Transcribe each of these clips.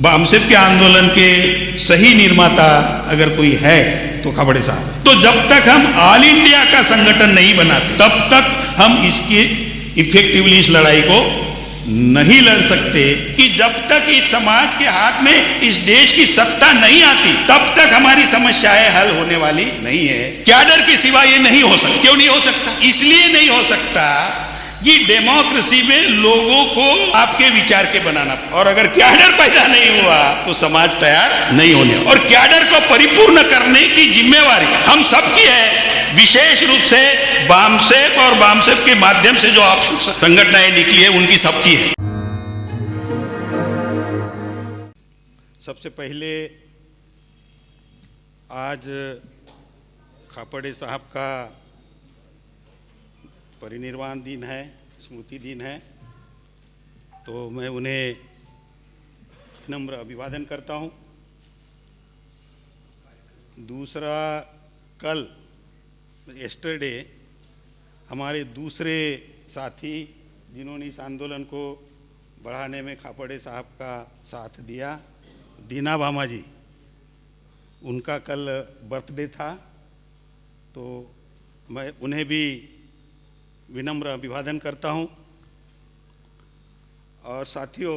बामसेफ के आंदोलन के सही निर्माता अगर कोई है तो खाबड़े साहब। तो जब तक हम ऑल इंडिया का संगठन नहीं बनाते तब तक हम इसके इफेक्टिवली इस लड़ाई को नहीं लड़ सकते। कि जब तक इस समाज के हाथ में इस देश की सत्ता नहीं आती तब तक हमारी समस्याएं हल होने वाली नहीं है। कैडर के सिवा ये नहीं हो सकता। क्यों नहीं हो सकता? इसलिए नहीं हो सकता कि डेमोक्रेसी में लोगों को आपके विचार के बनाना, और अगर कैडर पैदा नहीं हुआ तो समाज तैयार नहीं होने। और कैडर को परिपूर्ण करने की जिम्मेवारी हम सबकी है, विशेष रूप से बामसेफ और बामसेफ के माध्यम से जो आप संगठनाएं निकली है उनकी सबकी है। सबसे पहले आज खापड़े साहब का परिनिर्वाण दिन है, स्मृति दिन है, तो मैं उन्हें नम्र अभिवादन करता हूँ। दूसरा, कल यस्टरडे हमारे दूसरे साथी जिन्होंने इस आंदोलन को बढ़ाने में खापड़े साहब का साथ दिया, दीना भामा जी, उनका कल बर्थडे था, तो मैं उन्हें भी विनम्र अभिवादन करता हूं। और साथियों,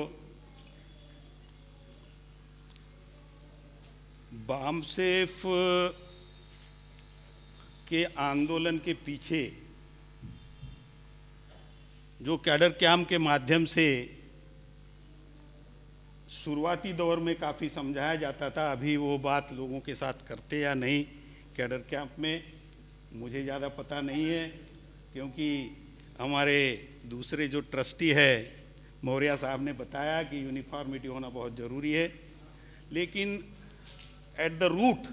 बामसेफ के आंदोलन के पीछे जो कैडर कैंप के माध्यम से शुरुआती दौर में काफ़ी समझाया जाता था, अभी वो बात लोगों के साथ करते या नहीं कैडर कैंप में मुझे ज़्यादा पता नहीं है, क्योंकि हमारे दूसरे जो ट्रस्टी है मौर्य साहब ने बताया कि यूनिफॉर्मिटी होना बहुत ज़रूरी है। लेकिन एट द रूट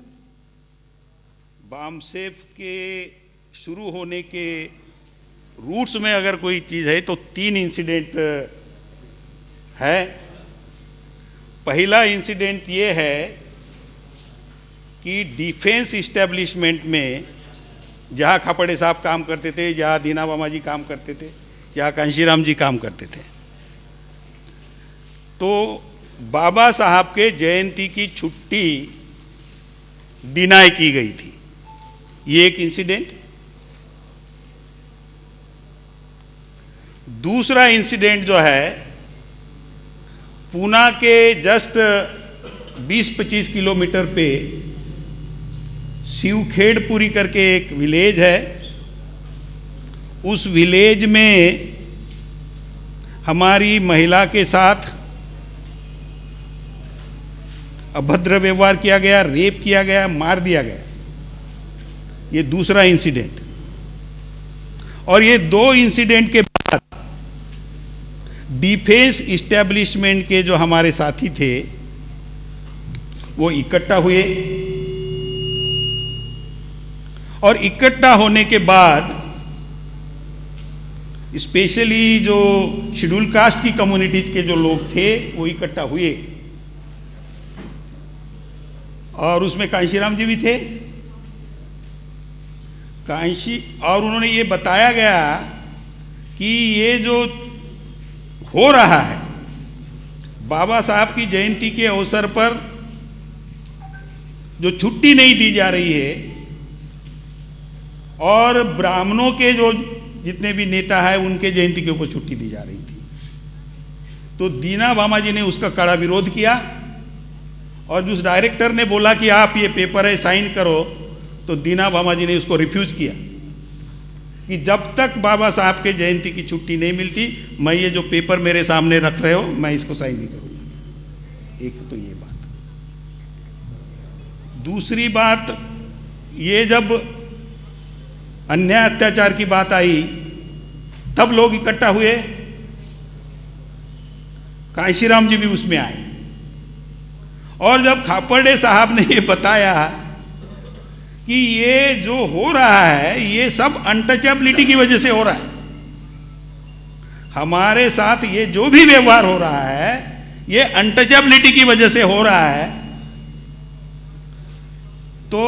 बामसेफ के शुरू होने के रूट्स में अगर कोई चीज़ है तो 3 इंसिडेंट है। पहला इंसिडेंट ये है कि डिफेंस इस्टेब्लिशमेंट में जहाँ खापड़े साहब काम करते थे, जहाँ दीना भामा जी काम करते थे, जहाँ कांशीराम जी काम करते थे, तो बाबा साहब के जयंती की छुट्टी डिनाई की गई थी। ये एक इंसिडेंट। दूसरा इंसिडेंट जो है, पूना के जस्ट 20-25 किलोमीटर पे शिवखेड़पुरी करके एक विलेज है, उस विलेज में हमारी महिला के साथ अभद्र व्यवहार किया गया, रेप किया गया, मार दिया गया। ये दूसरा इंसिडेंट। और ये 2 इंसिडेंट के बाद डिफेंस इस्टेब्लिशमेंट के जो हमारे साथी थे वो इकट्ठा हुए, और इकट्ठा होने के बाद स्पेशली जो शेड्यूल कास्ट की कम्युनिटीज के जो लोग थे वो इकट्ठा हुए, और उसमें कांशीराम जी भी थे। और उन्होंने ये बताया गया कि ये जो हो रहा है बाबा साहब की जयंती के अवसर पर जो छुट्टी नहीं दी जा रही है, और ब्राह्मणों के जो जितने भी नेता हैं उनके जयंती के ऊपर छुट्टी दी जा रही थी, तो दीना भामा जी ने उसका कड़ा विरोध किया। और जिस डायरेक्टर ने बोला कि आप ये पेपर है साइन करो, तो दीना भामा जी ने उसको रिफ्यूज किया कि जब तक बाबा साहब के जयंती की छुट्टी नहीं मिलती मैं ये जो पेपर मेरे सामने रख रहे हो मैं इसको साइन नहीं करूँगा। एक तो ये बात। दूसरी बात, ये जब अन्याय अत्याचार की बात आई तब लोग इकट्ठा हुए, कांशीराम जी भी उसमें आए, और जब खापड़े साहब ने ये बताया कि ये जो हो रहा है ये सब अनटचेबिलिटी की वजह से हो रहा है, हमारे साथ ये जो भी व्यवहार हो रहा है ये अनटचेबिलिटी की वजह से हो रहा है, तो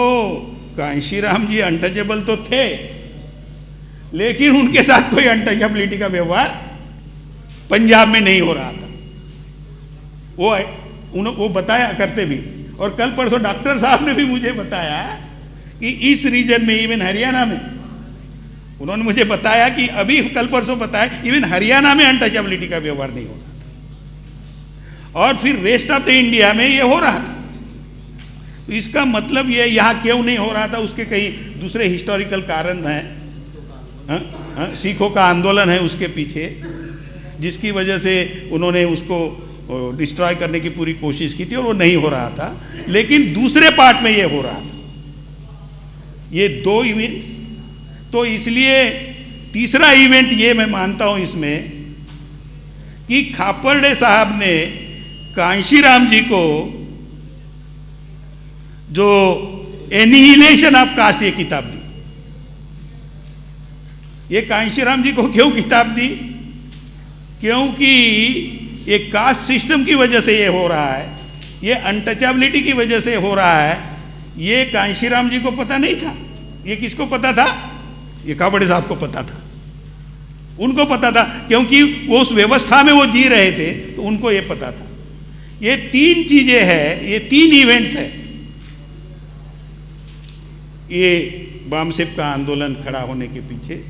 कांशीराम जी अनटचेबल तो थे लेकिन उनके साथ कोई अनटचेबिलिटी का व्यवहार पंजाब में नहीं हो रहा था। वो बताया करते भी। और कल परसों डॉक्टर साहब ने भी मुझे बताया कि इस रीजन में, इवन हरियाणा में, उन्होंने मुझे बताया कि अभी कल परसों बताया इवन हरियाणा में अनटचेबिलिटी का व्यवहार नहीं हो रहा था, और फिर रेस्ट ऑफ द इंडिया में ये हो रहा था। तो इसका मतलब ये यहाँ क्यों नहीं हो रहा था, उसके कई दूसरे हिस्टोरिकल कारण हैं। सिखों का आंदोलन है उसके पीछे, जिसकी वजह से उन्होंने उसको डिस्ट्रॉय करने की पूरी कोशिश की थी और वो नहीं हो रहा था। लेकिन दूसरे पार्ट में ये हो रहा था, ये दो इवेंट्स। तो इसलिए तीसरा इवेंट ये मैं मानता हूं इसमें कि खापर्डे साहब ने कांशीराम जी को जो एनिहिलेशन ऑफ कास्ट ये किताब दी। ये कांशीराम जी को क्यों किताब दी? क्योंकि ये कास्ट सिस्टम की वजह से ये हो रहा है, ये अनटचेबिलिटी की वजह से हो रहा है। ये कांशीराम जी को पता नहीं था। ये किसको पता था? ये खापर्डे साहब को पता था, उनको पता था, क्योंकि वो उस व्यवस्था में वो जी रहे थे, तो उनको ये पता था। ये तीन चीजें हैं, ये तीन इवेंट्स है। ये बामसेप का आंदोलन खड़ा होने के पीछे,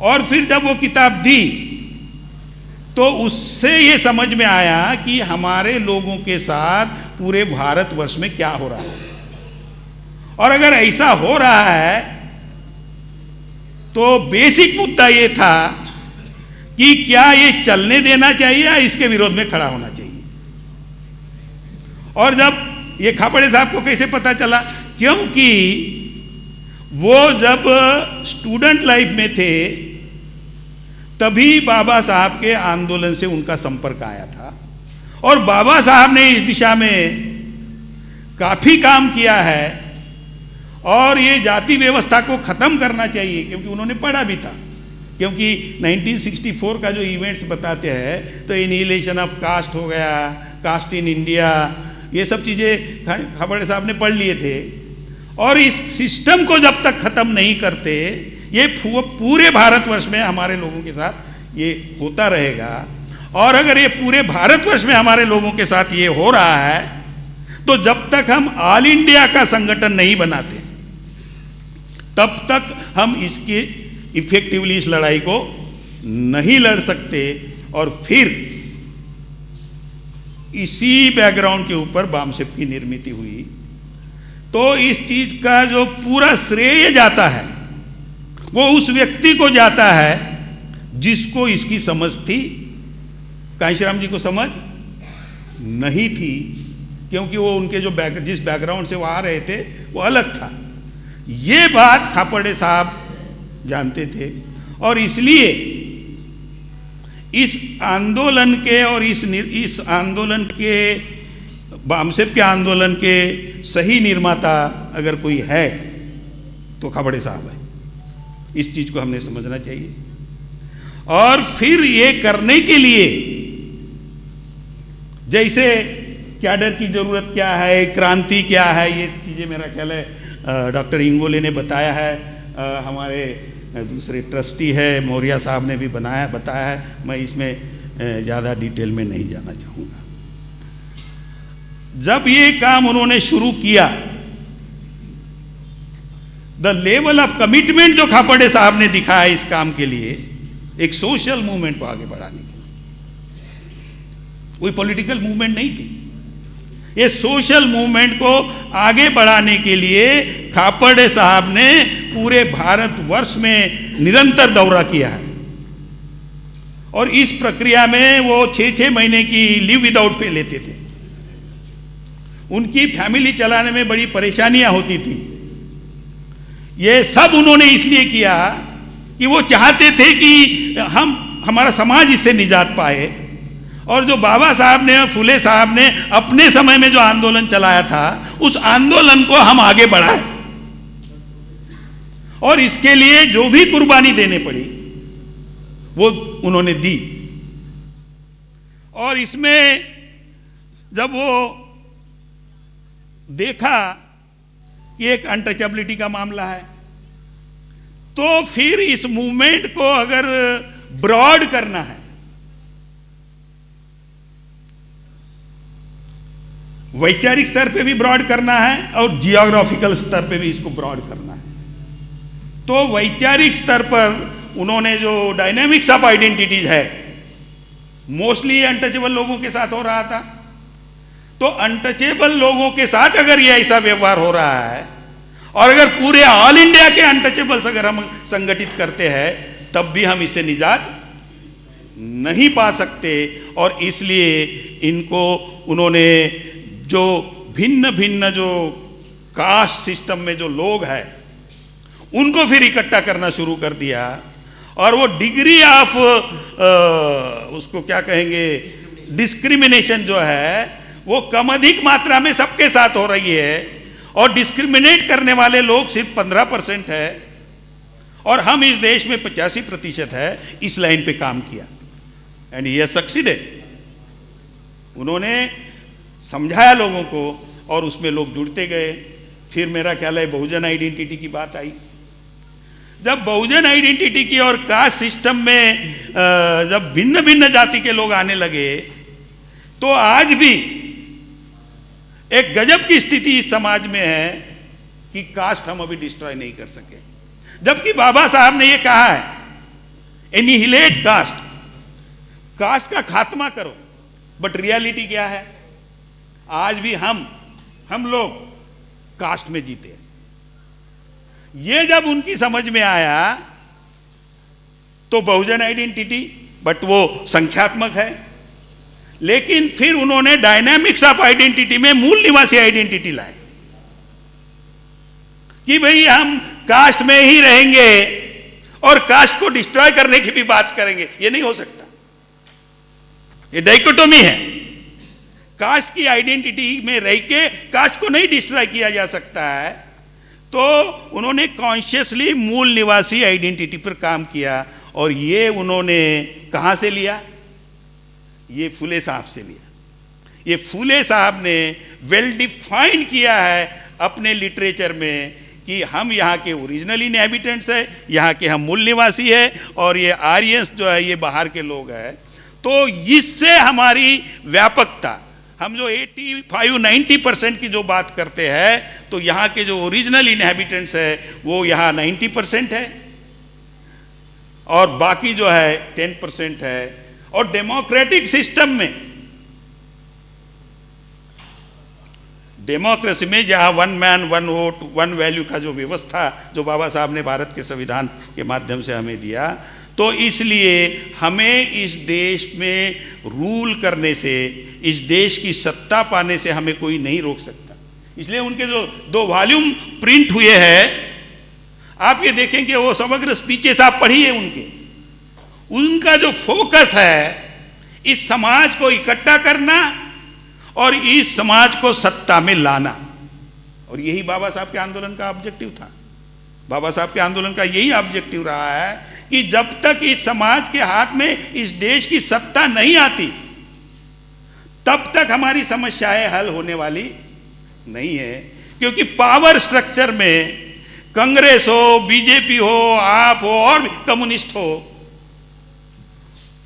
और फिर जब वो किताब दी तो उससे ये समझ में आया कि हमारे लोगों के साथ पूरे भारतवर्ष में क्या हो रहा है, और अगर ऐसा हो रहा है तो बेसिक मुद्दा ये था कि क्या ये चलने देना चाहिए या इसके विरोध में खड़ा होना चाहिए। और जब ये खापर्डे साहब को कैसे पता चला? क्योंकि वो जब स्टूडेंट लाइफ में थे तभी बाबा साहब के आंदोलन से उनका संपर्क आया था, और बाबा साहब ने इस दिशा में काफी काम किया है, और ये जाति व्यवस्था को खत्म करना चाहिए, क्योंकि उन्होंने पढ़ा भी था। क्योंकि 1964 का जो इवेंट्स बताते हैं, तो एनिहिलेशन ऑफ कास्ट हो गया, कास्ट इन इंडिया, ये सब चीजें खापर्डे साहब ने पढ़ लिए थे। और इस सिस्टम को जब तक खत्म नहीं करते, ये पूरे भारतवर्ष में हमारे लोगों के साथ ये होता रहेगा। और अगर ये पूरे भारतवर्ष में हमारे लोगों के साथ ये हो रहा है, तो जब तक हम ऑल इंडिया का संगठन नहीं बनाते, तब तक हम इसके इफेक्टिवली इस लड़ाई को नहीं लड़ सकते। और फिर इसी बैकग्राउंड के ऊपर बामसेप की निर्मित हुई। तो इस चीज का जो पूरा श्रेय जाता है वो उस व्यक्ति को जाता है जिसको इसकी समझ थी। कांशीराम जी को समझ नहीं थी, क्योंकि वो उनके जो जिस बैकग्राउंड से वो आ रहे थे वो अलग था। ये बात खापर्डे साहब जानते थे, और इसलिए इस आंदोलन के और इस आंदोलन के, बामसेप के आंदोलन के सही निर्माता अगर कोई है तो खापर्डे साहब है। इस चीज को हमने समझना चाहिए। और फिर ये करने के लिए जैसे कैडर की जरूरत क्या है, क्रांति क्या है, ये चीजें मेरा ख्याल है डॉक्टर इंगोले ने बताया है, हमारे दूसरे ट्रस्टी है मौर्या साहब ने भी बताया है। मैं इसमें ज़्यादा डिटेल में नहीं जाना चाहूँगा। जब ये काम उन्होंने शुरू किया, द लेवल ऑफ कमिटमेंट जो खापर्डे साहब ने दिखाया इस काम के लिए, एक सोशल मूवमेंट को आगे बढ़ाने के लिए, कोई पॉलिटिकल मूवमेंट नहीं थी, ये सोशल मूवमेंट को आगे बढ़ाने के लिए खापर्डे साहब ने पूरे भारतवर्ष में निरंतर दौरा किया है। और इस प्रक्रिया में वो 6-6 महीने की लीव विदाउट पे लेते थे। उनकी फैमिली चलाने में बड़ी परेशानियां होती थी। ये सब उन्होंने इसलिए किया कि वो चाहते थे कि हमारा समाज इससे निजात पाए। और जो बाबा साहब ने, फुले साहब ने अपने समय में जो आंदोलन चलाया था, उस आंदोलन को हम आगे बढ़ाएं, और इसके लिए जो भी कुर्बानी देने पड़ी वो उन्होंने दी। और इसमें जब वो देखा कि एक अनटचेबिलिटी का मामला है, तो फिर इस मूवमेंट को अगर ब्रॉड करना है वैचारिक स्तर पे भी ब्रॉड करना है और जियोग्राफिकल स्तर पे भी इसको ब्रॉड करना है। तो वैचारिक स्तर पर उन्होंने जो डायनेमिक्स ऑफ आइडेंटिटीज है, मोस्टली अनटचेबल लोगों के साथ हो रहा था। तो अनटचेबल लोगों के साथ अगर ये ऐसा व्यवहार हो रहा है और अगर पूरे ऑल इंडिया के अनटचेबल्स अगर हम संगठित करते हैं, तब भी हम इससे निजात नहीं पा सकते। और इसलिए इनको उन्होंने जो भिन्न भिन्न जो कास्ट सिस्टम में जो लोग हैं उनको फिर इकट्ठा करना शुरू कर दिया। और वो डिग्री ऑफ उसको क्या कहेंगे, डिस्क्रिमिनेशन जो है वो कम अधिक मात्रा में सबके साथ हो रही है। और डिस्क्रिमिनेट करने वाले लोग सिर्फ 15% है और हम इस देश में 85% है। इस लाइन पे काम किया एंड ये सक्सीडेड। उन्होंने समझाया लोगों को और उसमें लोग जुड़ते गए। फिर मेरा ख्याल है बहुजन आइडेंटिटी की बात आई। जब बहुजन आइडेंटिटी की और कास्ट सिस्टम में जब भिन्न भिन्न जाति के लोग आने लगे, तो आज भी एक गजब की स्थिति इस समाज में है कि कास्ट हम अभी डिस्ट्रॉय नहीं कर सके। जबकि बाबा साहब ने ये कहा है, एनिहिलेट कास्ट, कास्ट का खात्मा करो। बट रियलिटी क्या है? आज भी हम लोग कास्ट में जीते हैं। ये जब उनकी समझ में आया तो बहुजन आइडेंटिटी, बट वो संख्यात्मक है, लेकिन फिर उन्होंने डायनामिक्स ऑफ आइडेंटिटी में मूल निवासी आइडेंटिटी लाए कि भाई हम कास्ट में ही रहेंगे और कास्ट को डिस्ट्रॉय करने की भी बात करेंगे। ये नहीं हो सकता, ये डाइकोटोमी है। कास्ट की आइडेंटिटी में रह के कास्ट को नहीं डिस्ट्रॉय किया जा सकता है। तो उन्होंने कॉन्शियसली मूल निवासी आइडेंटिटी पर काम किया। और ये उन्होंने कहां से लिया? ये फुले साहब से लिया। ये फुले साहब ने वेल डिफाइन किया है अपने लिटरेचर में कि हम यहाँ के ओरिजिनल इनहैबिटेंट्स है, यहाँ के हम मूल निवासी है और ये आर्यंस जो है ये बाहर के लोग हैं। तो इससे हमारी व्यापकता, हम जो 85-90% की जो बात करते हैं, तो यहाँ के जो ओरिजिनल इनहैबिटेंट्स है वो यहाँ 90% है और बाकी जो है 10% है। और डेमोक्रेटिक सिस्टम में, डेमोक्रेसी में जहाँ one man one vote one value का जो व्यवस्था जो बाबा साहब ने भारत के संविधान के माध्यम से हमें दिया, तो इसलिए हमें इस देश में रूल करने से, इस देश की सत्ता पाने से हमें कोई नहीं रोक सकता। इसलिए उनके जो 2 वॉल्यूम प्रिंट हुए हैं, आप ये देखेंगे वो समग्र स्पीचेस आप पढ़िए उनका जो फोकस है इस समाज को इकट्ठा करना और इस समाज को सत्ता में लाना। और यही बाबा साहब के आंदोलन का ऑब्जेक्टिव था। बाबा साहब के आंदोलन का यही ऑब्जेक्टिव रहा है कि जब तक इस समाज के हाथ में इस देश की सत्ता नहीं आती, तब तक हमारी समस्याएं हल होने वाली नहीं है। क्योंकि पावर स्ट्रक्चर में कांग्रेस हो, बीजेपी हो, आप हो और कम्युनिस्ट हो,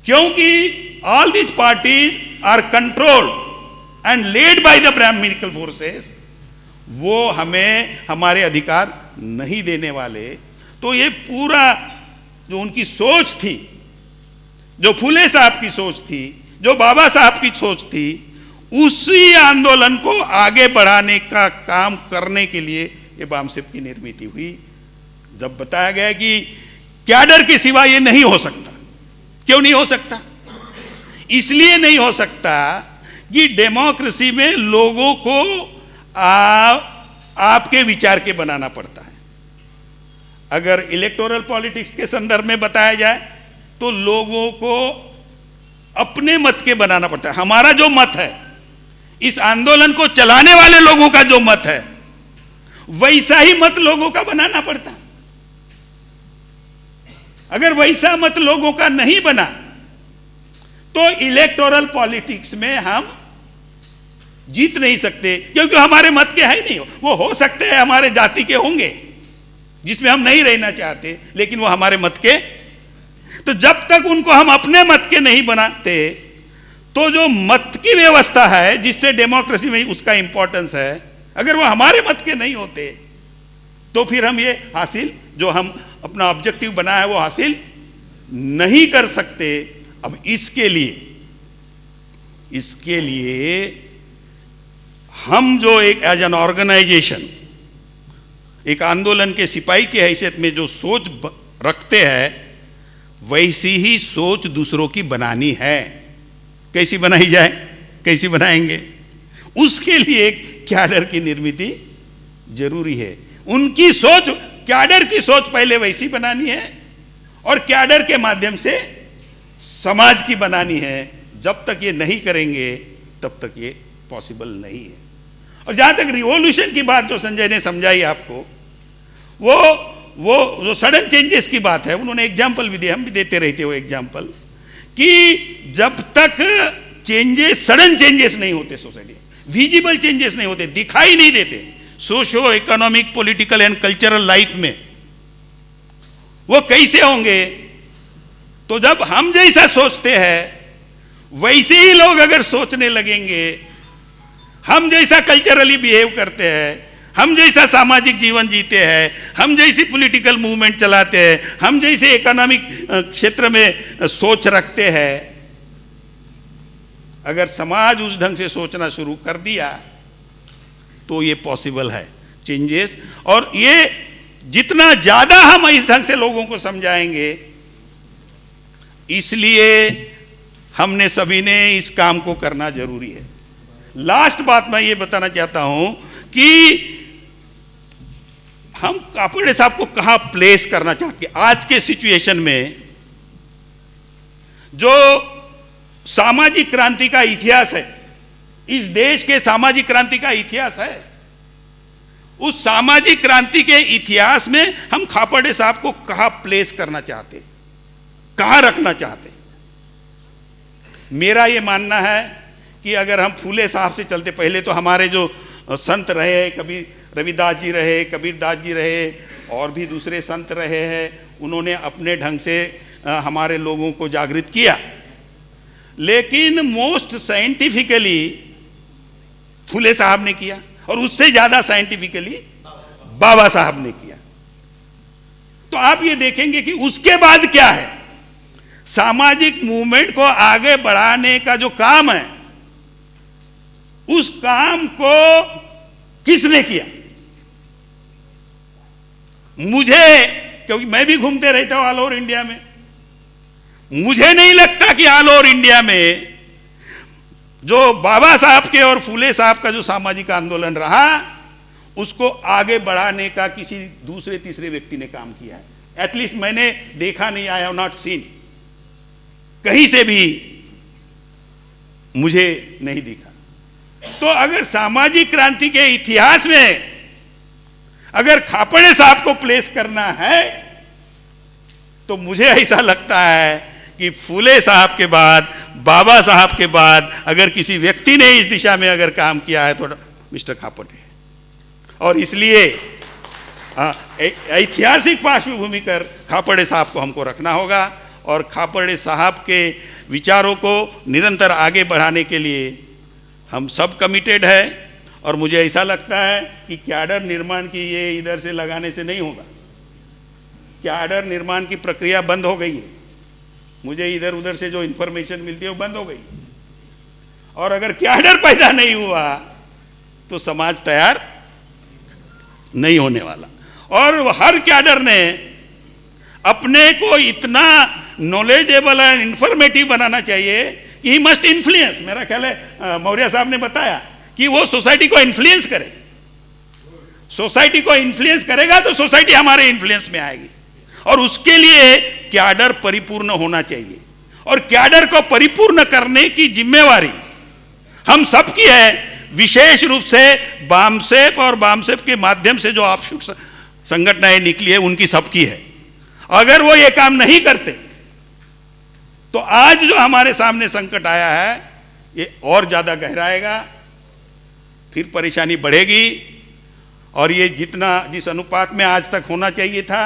क्योंकि all these parties are controlled and led by the Brahmanical forces, वो हमें हमारे अधिकार नहीं देने वाले। तो ये पूरा जो उनकी सोच थी, जो फुले साहब की सोच थी, जो बाबा साहब की सोच थी, उसी आंदोलन को आगे बढ़ाने का काम करने के लिए ये बामसेप की निर्मित हुई। जब बताया गया कि कैडर के सिवा ये नहीं हो सकता। क्यों नहीं हो सकता? इसलिए नहीं हो सकता कि डेमोक्रेसी में लोगों को आपके विचार के बनाना पड़ता है। अगर इलेक्टोरल पॉलिटिक्स के संदर्भ में बताया जाए तो लोगों को अपने मत के बनाना पड़ता है। हमारा जो मत है, इस आंदोलन को चलाने वाले लोगों का जो मत है, वैसा ही मत लोगों का बनाना पड़ता है। अगर वैसा मत लोगों का नहीं बना तो इलेक्टोरल पॉलिटिक्स में हम जीत नहीं सकते, क्योंकि हमारे मत के है नहीं। वो हो सकते हैं हमारे जाति के होंगे जिसमें हम नहीं रहना चाहते, लेकिन वो हमारे मत के। तो जब तक उनको हम अपने मत के नहीं बनाते तो जो मत की व्यवस्था है जिससे डेमोक्रेसी में उसका इंपॉर्टेंस है, अगर वो हमारे मत के नहीं होते तो फिर हम ये हासिल जो हम अपना ऑब्जेक्टिव बना है वो हासिल नहीं कर सकते। अब इसके लिए हम जो एक एज एन ऑर्गेनाइजेशन एक आंदोलन के सिपाही की हैसियत में जो सोच रखते हैं, वैसी ही सोच दूसरों की बनानी है। कैसी बनाई जाए, कैसी बनाएंगे? उसके लिए एक कैडर की निर्मित जरूरी है। उनकी सोच, कैडर की सोच पहले वैसी बनानी है और कैडर के माध्यम से समाज की बनानी है। जब तक ये नहीं करेंगे तब तक ये पॉसिबल नहीं है। और जहां तक रिवॉल्यूशन की बात जो संजय ने समझाई आपको, वो जो सडन चेंजेस की बात है, उन्होंने एग्जाम्पल भी दिए, हम भी देते रहते वो एग्जाम्पल, कि जब तक चेंजेस, सडन चेंजेस नहीं होते सोसाइटी, विजिबल चेंजेस नहीं होते, दिखाई नहीं देते socio economic political and cultural life में, वो कैसे होंगे? तो जब हम जैसा सोचते हैं वैसे ही लोग अगर सोचने लगेंगे, हम जैसा कल्चरली बिहेव करते हैं, हम जैसा सामाजिक जीवन जीते हैं, हम जैसी पॉलिटिकल मूवमेंट चलाते हैं, हम जैसे इकोनॉमिक क्षेत्र में सोच रखते हैं, अगर समाज उस ढंग से सोचना शुरू कर दिया तो ये पॉसिबल है चेंजेस। और ये जितना ज्यादा हम इस ढंग से लोगों को समझाएंगे, इसलिए हमने सभी ने इस काम को करना जरूरी है। लास्ट बात मैं ये बताना चाहता हूं कि हम कापड़े साहब को कहां प्लेस करना चाहते हैं आज के सिचुएशन में। जो सामाजिक क्रांति का इतिहास है, इस देश के सामाजिक क्रांति का इतिहास है, उस सामाजिक क्रांति के इतिहास में हम खापर्डे साहब को कहां प्लेस करना चाहते, कहां रखना चाहते? मेरा यह मानना है कि अगर हम फूले साहब से चलते, पहले तो हमारे जो संत रहे, कभी रविदास जी रहे, कबीरदास जी रहे, और भी दूसरे संत रहे हैं, उन्होंने अपने ढंग से हमारे लोगों को जागृत किया। लेकिन मोस्ट साइंटिफिकली फूले साहब ने किया, और उससे ज्यादा साइंटिफिकली बाबा साहब ने किया। तो आप ये देखेंगे कि उसके बाद क्या है, सामाजिक मूवमेंट को आगे बढ़ाने का जो काम है, उस काम को किसने किया? मुझे, क्योंकि मैं भी घूमते रहता हूं ऑल ओवर इंडिया में, मुझे नहीं लगता कि ऑल ओवर इंडिया में जो बाबा साहब के और फूले साहब का जो सामाजिक आंदोलन रहा, उसको आगे बढ़ाने का किसी दूसरे तीसरे व्यक्ति ने काम किया है। एटलीस्ट मैंने देखा नहीं, आई हैव नॉट सीन, कहीं से भी मुझे नहीं दिखा। तो अगर सामाजिक क्रांति के इतिहास में अगर खापर्डे साहब को प्लेस करना है, तो मुझे ऐसा लगता है कि फूले साहब के बाद, बाबा साहब के बाद अगर किसी व्यक्ति ने इस दिशा में अगर काम किया है तो मिस्टर खापर्डे। और इसलिए ऐतिहासिक पार्श्वभूमि कर खापर्डे साहब को हमको रखना होगा, और खापर्डे साहब के विचारों को निरंतर आगे बढ़ाने के लिए हम सब कमिटेड है। और मुझे ऐसा लगता है कि कैडर निर्माण की ये इधर से लगाने से नहीं होगा। कैडर निर्माण की प्रक्रिया बंद हो गई है, मुझे इधर उधर से जो इंफॉर्मेशन मिलती है वो बंद हो गई। और अगर कैडर पैदा नहीं हुआ तो समाज तैयार नहीं होने वाला। और हर कैडर ने अपने को इतना नॉलेजेबल एंड इंफॉर्मेटिव बनाना चाहिए कि ही मस्ट इन्फ्लुएंस। मेरा ख्याल है मौर्य साहब ने बताया कि वो सोसाइटी को इन्फ्लुएंस करे। सोसाइटी को इन्फ्लुएंस करेगा तो सोसाइटी हमारे इन्फ्लुएंस में आएगी, और उसके लिए कैडर परिपूर्ण होना चाहिए। और कैडर को परिपूर्ण करने की जिम्मेवारी हम सबकी है, विशेष रूप से बामसेप और बामसेप के माध्यम से जो ऑफशूट संगठनें निकली है उनकी सबकी है। अगर वो ये काम नहीं करते तो आज जो हमारे सामने संकट आया है ये और ज्यादा गहराएगा, फिर परेशानी बढ़ेगी। और ये जिस अनुपात में आज तक होना चाहिए था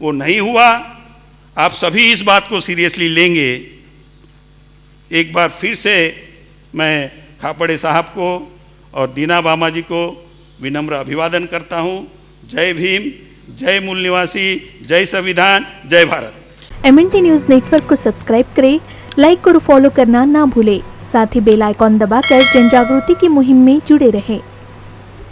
वो नहीं हुआ। आप सभी इस बात को सीरियसली लेंगे एक बार फिर से मैं खापड़े साहब को और दीना बामा जी को विनम्र अभिवादन करता हूँ। जय भीम, जय मूल निवासी, जय संविधान, जय भारत। MNT न्यूज़ नेटवर्क को सब्सक्राइब करें, लाइक और फॉलो करना ना भूलें। साथ ही बेल आइकॉन दबाकर जन जागृति की मुहिम में जुड़े रहें।